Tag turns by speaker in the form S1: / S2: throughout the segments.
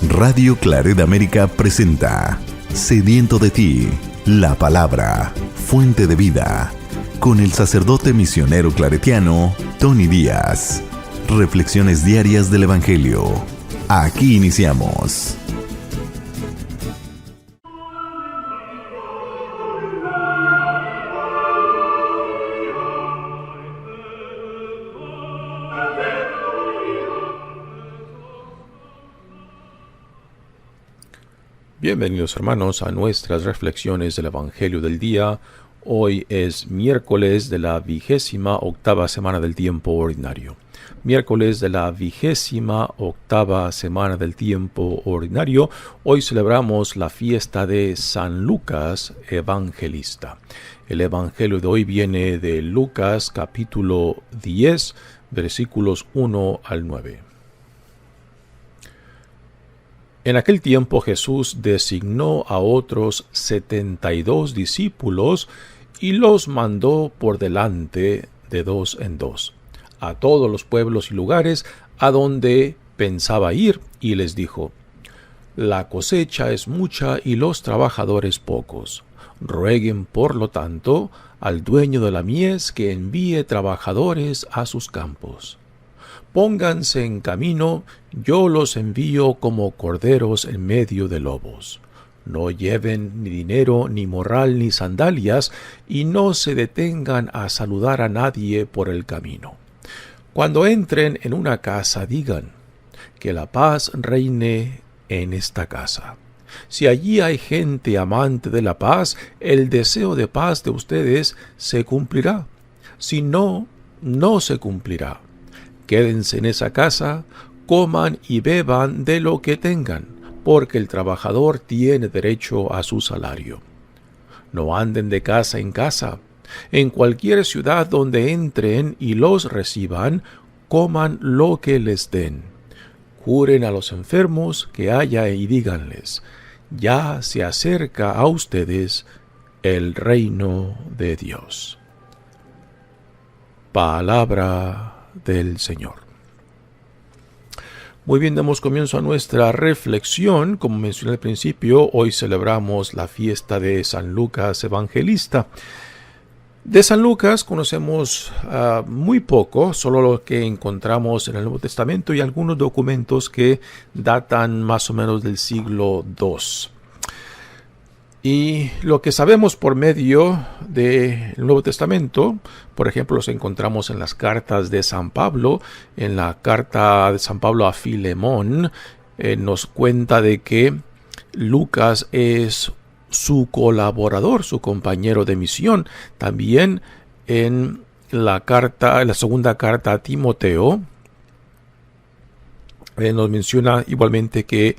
S1: Radio Claret América presenta Sediento de ti, la palabra, fuente de vida, con el sacerdote misionero claretiano Tony Díaz. Reflexiones diarias del Evangelio. Aquí iniciamos.
S2: Bienvenidos hermanos a nuestras reflexiones del Evangelio del día. Hoy es miércoles de la 28ª semana del tiempo ordinario. Miércoles de la 28ª semana del tiempo ordinario. Hoy celebramos la fiesta de San Lucas Evangelista. El Evangelio de hoy viene de Lucas capítulo 10, versículos 1 al 9. En aquel tiempo Jesús designó a otros 72 discípulos y los mandó por delante de dos en dos a todos los pueblos y lugares a donde pensaba ir, y les dijo: La cosecha es mucha y los trabajadores pocos. Rueguen, por lo tanto, al dueño de la mies que envíe trabajadores a sus campos. Pónganse en camino, yo los envío como corderos en medio de lobos. No lleven ni dinero, ni morral, ni sandalias, y no se detengan a saludar a nadie por el camino. Cuando entren en una casa, digan: que la paz reine en esta casa. Si allí hay gente amante de la paz, el deseo de paz de ustedes se cumplirá. Si no, no se cumplirá. Quédense en esa casa, coman y beban de lo que tengan, porque el trabajador tiene derecho a su salario. No anden de casa en casa. En cualquier ciudad donde entren y los reciban, coman lo que les den. Curen a los enfermos que haya y díganles: ya se acerca a ustedes el reino de Dios. Palabra del Señor. Muy bien, damos comienzo a nuestra reflexión. Como mencioné al principio, hoy celebramos la fiesta de San Lucas Evangelista. De San Lucas conocemos muy poco, solo lo que encontramos en el Nuevo Testamento y algunos documentos que datan más o menos del siglo II. Y lo que sabemos por medio del Nuevo Testamento, por ejemplo, los encontramos en las cartas de San Pablo. En la carta de San Pablo a Filemón, nos cuenta de que Lucas es su colaborador, su compañero de misión. También en la segunda carta a Timoteo, nos menciona igualmente que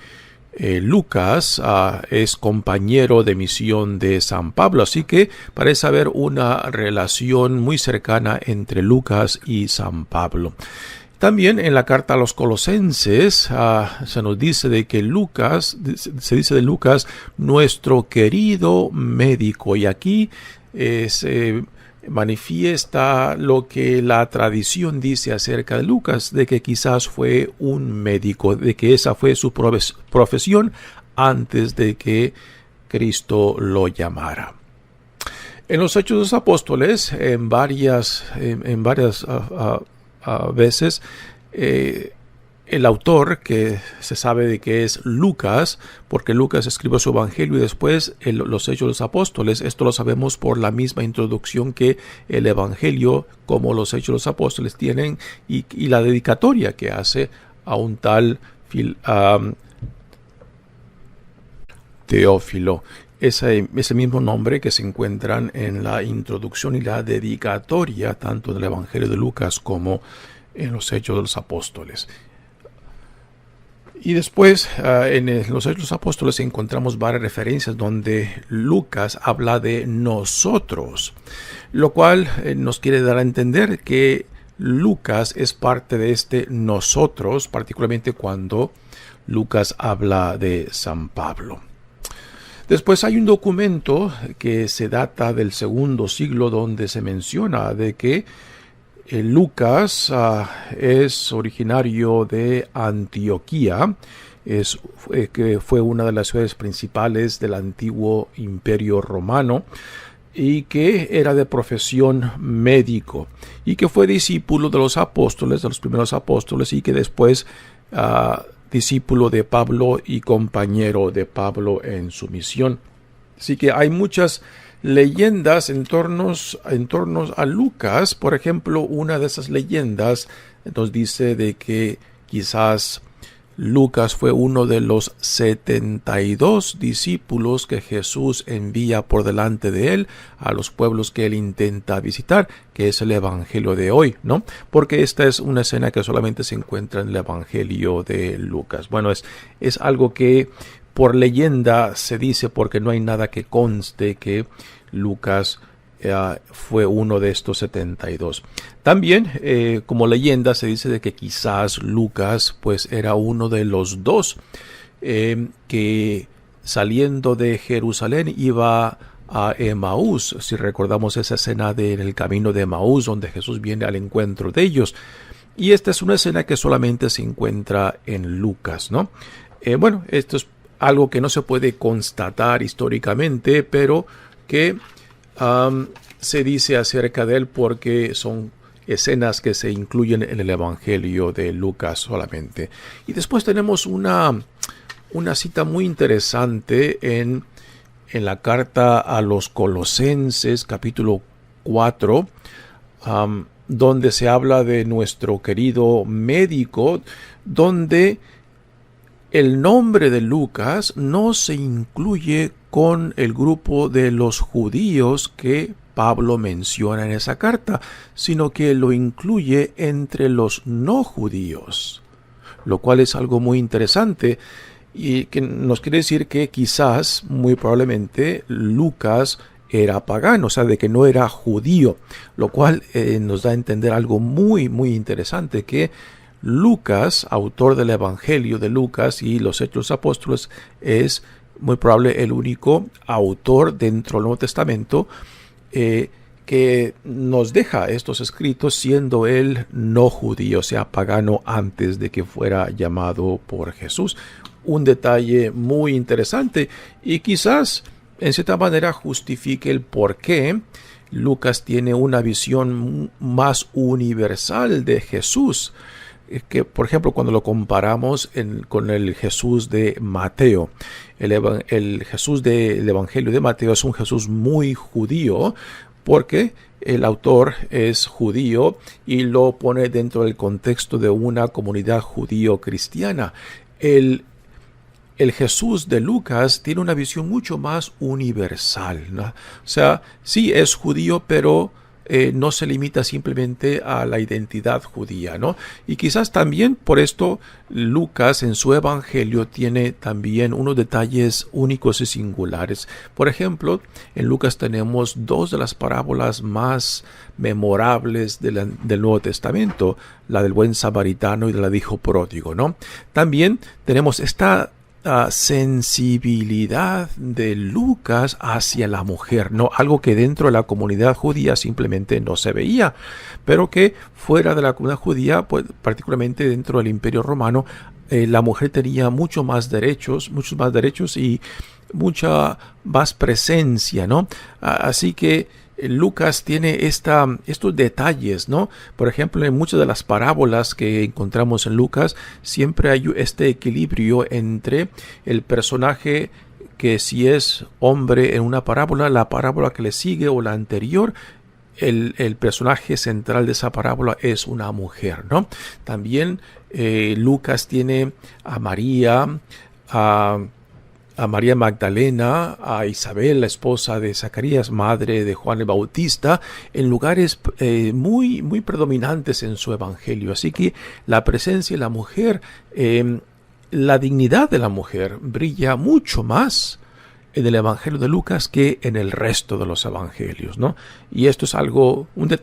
S2: Lucas es compañero de misión de San Pablo, así que parece haber una relación muy cercana entre Lucas y San Pablo. También en la carta a los Colosenses se nos dice de que se dice de Lucas, nuestro querido médico, y aquí se manifiesta lo que la tradición dice acerca de Lucas, de que quizás fue un médico, de que esa fue su profesión antes de que Cristo lo llamara. En los Hechos de los Apóstoles, en varias veces, el autor, que se sabe de que es Lucas, porque Lucas escribió su evangelio y después los Hechos de los Apóstoles. Esto lo sabemos por la misma introducción que el evangelio, como los Hechos de los Apóstoles tienen, y la dedicatoria que hace a un tal Teófilo. Ese mismo nombre que se encuentran en la introducción y la dedicatoria, tanto en el evangelio de Lucas como en los Hechos de los Apóstoles. Y después, en los Hechos de los Apóstoles encontramos varias referencias donde Lucas habla de nosotros, lo cual nos quiere dar a entender que Lucas es parte de este nosotros, particularmente cuando Lucas habla de San Pablo. Después hay un documento que se data del segundo siglo donde se menciona de que Lucas es originario de Antioquía, que fue una de las ciudades principales del antiguo Imperio Romano, y que era de profesión médico, y que fue discípulo de los apóstoles, de los primeros apóstoles, y que después discípulo de Pablo y compañero de Pablo en su misión. Así que hay muchas leyendas en torno a Lucas. Por ejemplo, una de esas leyendas nos dice de que quizás Lucas fue uno de los 72 discípulos que Jesús envía por delante de él a los pueblos que él intenta visitar, que es el Evangelio de hoy, ¿no? Porque esta es una escena que solamente se encuentra en el Evangelio de Lucas. Bueno, es algo que por leyenda se dice, porque no hay nada que conste que Lucas fue uno de estos 72. También como leyenda se dice de que quizás Lucas pues era uno de los dos que saliendo de Jerusalén iba a Emaús. Si recordamos esa escena en el camino de Emaús, donde Jesús viene al encuentro de ellos, y esta es una escena que solamente se encuentra en Lucas, ¿no? Bueno, esto es algo que no se puede constatar históricamente, pero que se dice acerca de él porque son escenas que se incluyen en el Evangelio de Lucas solamente. Y después tenemos una cita muy interesante en la carta a los Colosenses, capítulo 4, donde se habla de nuestro querido médico, donde el nombre de Lucas no se incluye con el grupo de los judíos que Pablo menciona en esa carta, sino que lo incluye entre los no judíos, lo cual es algo muy interesante y que nos quiere decir que quizás, muy probablemente, Lucas era pagano, o sea, de que no era judío, lo cual nos da a entender algo muy, muy interesante, que Lucas, autor del Evangelio de Lucas y los Hechos de los Apóstoles, es muy probable el único autor dentro del Nuevo Testamento que nos deja estos escritos siendo él no judío, o sea, pagano, antes de que fuera llamado por Jesús. Un detalle muy interesante y quizás en cierta manera justifique el por qué Lucas tiene una visión más universal de Jesús, que por ejemplo cuando lo comparamos con el Jesús de Mateo. El Jesús del Evangelio de Mateo es un Jesús muy judío, porque el autor es judío y lo pone dentro del contexto de una comunidad judío-cristiana. El Jesús de Lucas tiene una visión mucho más universal, ¿no? O sea, sí es judío, pero no se limita simplemente a la identidad judía, ¿no? Y quizás también por esto Lucas en su evangelio tiene también unos detalles únicos y singulares. Por ejemplo, en Lucas tenemos dos de las parábolas más memorables del Nuevo Testamento, la del buen samaritano y de la del hijo pródigo, ¿no? También tenemos esta sensibilidad de Lucas hacia la mujer, no algo que dentro de la comunidad judía simplemente no se veía, pero que fuera de la comunidad judía, pues, particularmente dentro del Imperio Romano, la mujer tenía muchos más derechos y mucha más presencia, ¿no? Así que Lucas tiene estos detalles, ¿no? Por ejemplo, en muchas de las parábolas que encontramos en Lucas, siempre hay este equilibrio entre el personaje que si es hombre en una parábola, la parábola que le sigue o la anterior, el personaje central de esa parábola es una mujer, ¿no? También Lucas tiene a María, a María Magdalena, a Isabel, la esposa de Zacarías, madre de Juan el Bautista, en lugares muy, muy predominantes en su evangelio. Así que la presencia de la mujer, la dignidad de la mujer brilla mucho más en el evangelio de Lucas que en el resto de los evangelios, ¿no? Y esto es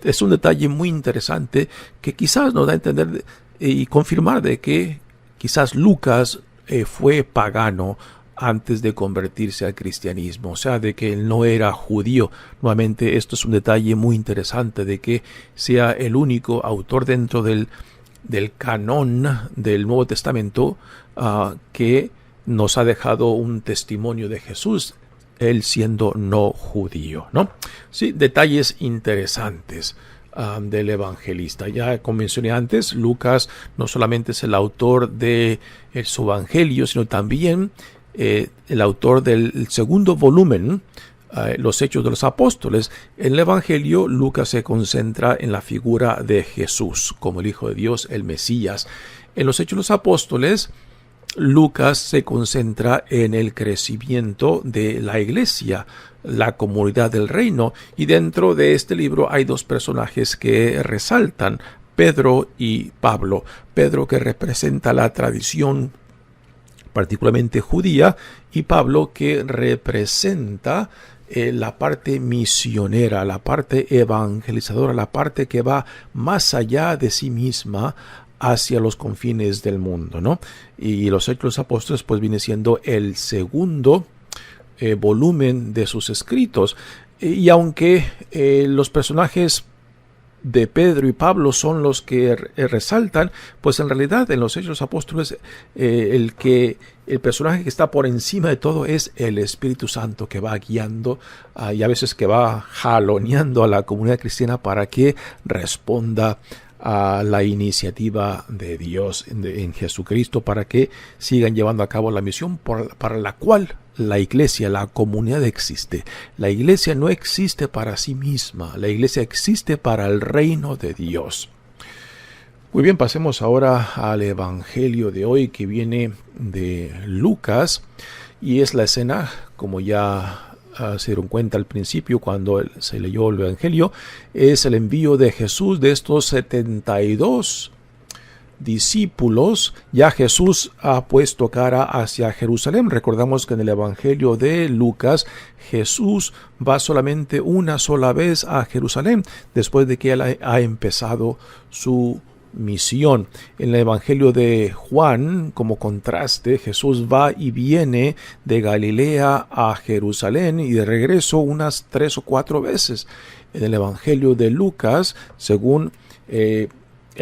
S2: es un detalle muy interesante que quizás nos da a entender y confirmar de que quizás Lucas fue pagano, antes de convertirse al cristianismo, o sea, de que él no era judío. Nuevamente, esto es un detalle muy interesante, de que sea el único autor dentro del canon del Nuevo Testamento que nos ha dejado un testimonio de Jesús, él siendo no judío, ¿no? Sí, detalles interesantes del evangelista. Ya como mencioné antes, Lucas no solamente es el autor de su evangelio, sino también el autor del segundo volumen, los Hechos de los Apóstoles. En el evangelio, Lucas se concentra en la figura de Jesús como el Hijo de Dios, el Mesías. En los Hechos de los Apóstoles, Lucas se concentra en el crecimiento de la iglesia, la comunidad del reino, y dentro de este libro hay dos personajes que resaltan, Pedro y Pablo. Pedro, que representa la tradición particularmente judía, y Pablo, que representa la parte misionera, la parte evangelizadora, la parte que va más allá de sí misma hacia los confines del mundo, ¿no? Y los Hechos de los Apóstoles pues viene siendo el segundo volumen de sus escritos. Y aunque los personajes de Pedro y Pablo son los que resaltan, pues en realidad en los Hechos de los Apóstoles el personaje que está por encima de todo es el Espíritu Santo, que va guiando y a veces que va jaloneando a la comunidad cristiana para que responda a la iniciativa de Dios en Jesucristo, para que sigan llevando a cabo la misión para la cual la iglesia, la comunidad existe. La iglesia no existe para sí misma, la iglesia existe para el reino de Dios. Muy bien, pasemos ahora al evangelio de hoy, que viene de Lucas, y es la escena, como ya se dieron cuenta al principio cuando se leyó el evangelio, es el envío de Jesús de estos 72 discípulos. Ya Jesús ha puesto cara hacia Jerusalén. Recordamos que en el evangelio de Lucas, Jesús va solamente una sola vez a Jerusalén después de que él ha empezado su misión. En el evangelio de Juan, como contraste, Jesús va y viene de Galilea a Jerusalén y de regreso unas 3 o 4 veces. En el evangelio de Lucas, según el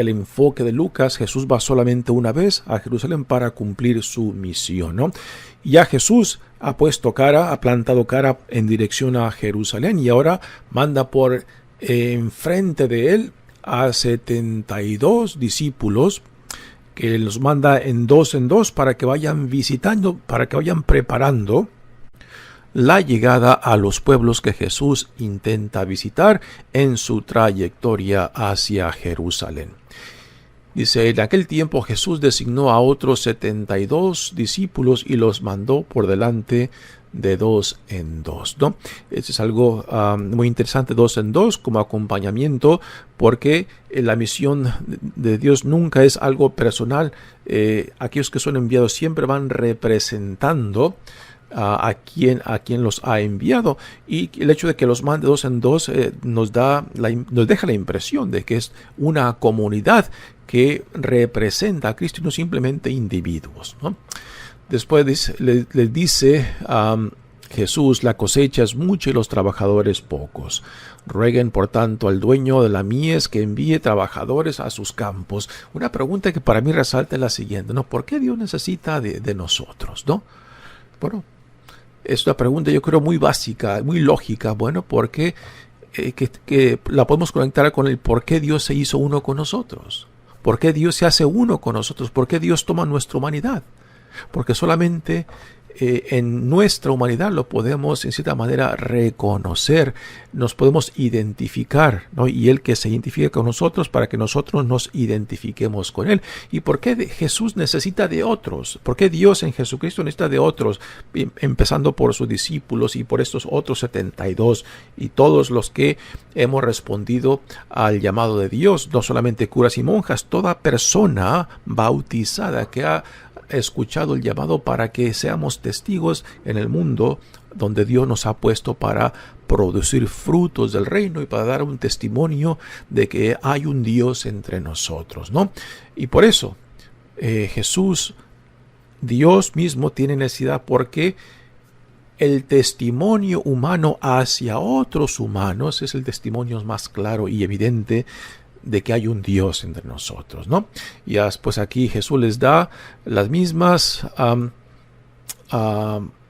S2: enfoque de Lucas, Jesús va solamente una vez a Jerusalén para cumplir su misión, ¿no? Y ya Jesús ha plantado cara en dirección a Jerusalén, y ahora manda por enfrente de él a 72 discípulos, que los manda en dos para que vayan visitando, para que vayan preparando la llegada a los pueblos que Jesús intenta visitar en su trayectoria hacia Jerusalén. Dice, en aquel tiempo Jesús designó a otros 72 discípulos y los mandó por delante de 2 en 2, ¿no? Eso es algo muy interesante, 2 en 2 como acompañamiento, porque la misión de Dios nunca es algo personal. Aquellos que son enviados siempre van representando a quien los ha enviado, y el hecho de que los mande 2 en 2 nos deja la impresión de que es una comunidad que representa a Cristo y no simplemente individuos, ¿no? Después le dice Jesús, la cosecha es mucha y los trabajadores pocos. Rueguen por tanto al dueño de la mies que envíe trabajadores a sus campos. Una pregunta que para mí resalta es la siguiente, ¿no? ¿Por qué Dios necesita de nosotros, no? Bueno, es una pregunta yo creo muy básica, muy lógica, bueno, porque que la podemos conectar con el por qué Dios se hizo uno con nosotros. ¿Por qué Dios se hace uno con nosotros? ¿Por qué Dios toma nuestra humanidad? Porque solamente en nuestra humanidad lo podemos en cierta manera reconocer, nos podemos identificar, ¿no? Y Él que se identifica con nosotros para que nosotros nos identifiquemos con Él. ¿Y por qué Jesús necesita de otros? ¿Por qué Dios en Jesucristo necesita de otros? Empezando por sus discípulos y por estos otros 72 y todos los que hemos respondido al llamado de Dios, no solamente curas y monjas, toda persona bautizada que ha escuchado el llamado para que seamos testigos en el mundo donde Dios nos ha puesto para producir frutos del reino y para dar un testimonio de que hay un Dios entre nosotros, ¿no? Y por eso Jesús Dios mismo tiene necesidad porque el testimonio humano hacia otros humanos es el testimonio más claro y evidente de que hay un Dios entre nosotros, ¿no? Y pues aquí Jesús les da las mismas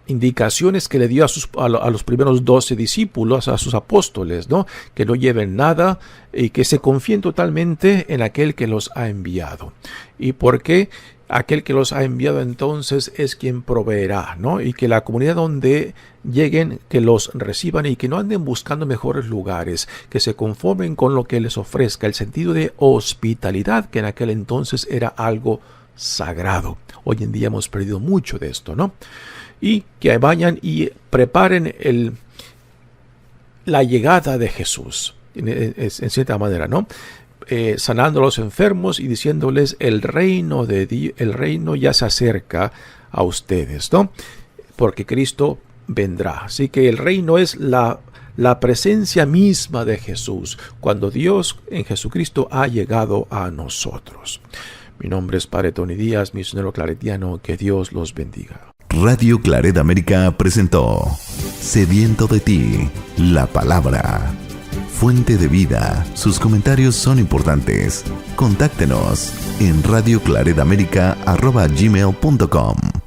S2: indicaciones que le dio a los primeros 12 discípulos, a sus apóstoles, ¿no? Que no lleven nada y que se confíen totalmente en aquel que los ha enviado. ¿Y por qué? Aquel que los ha enviado entonces es quien proveerá, ¿no? Y que la comunidad donde lleguen, que los reciban y que no anden buscando mejores lugares, que se conformen con lo que les ofrezca, el sentido de hospitalidad que en aquel entonces era algo sagrado. Hoy en día hemos perdido mucho de esto, ¿no? Y que vayan y preparen la llegada de Jesús, en cierta manera, ¿no? Sanando a los enfermos y diciéndoles el reino ya se acerca a ustedes, ¿no? Porque Cristo vendrá. Así que el reino es la presencia misma de Jesús, cuando Dios en Jesucristo ha llegado a nosotros. Mi nombre es Padre Tony Díaz, misionero claretiano. Que Dios los bendiga.
S1: Radio Claret América presentó Sediento de ti, la palabra. Fuente de vida. Sus comentarios son importantes. Contáctenos en radioclaretamerica@gmail.com.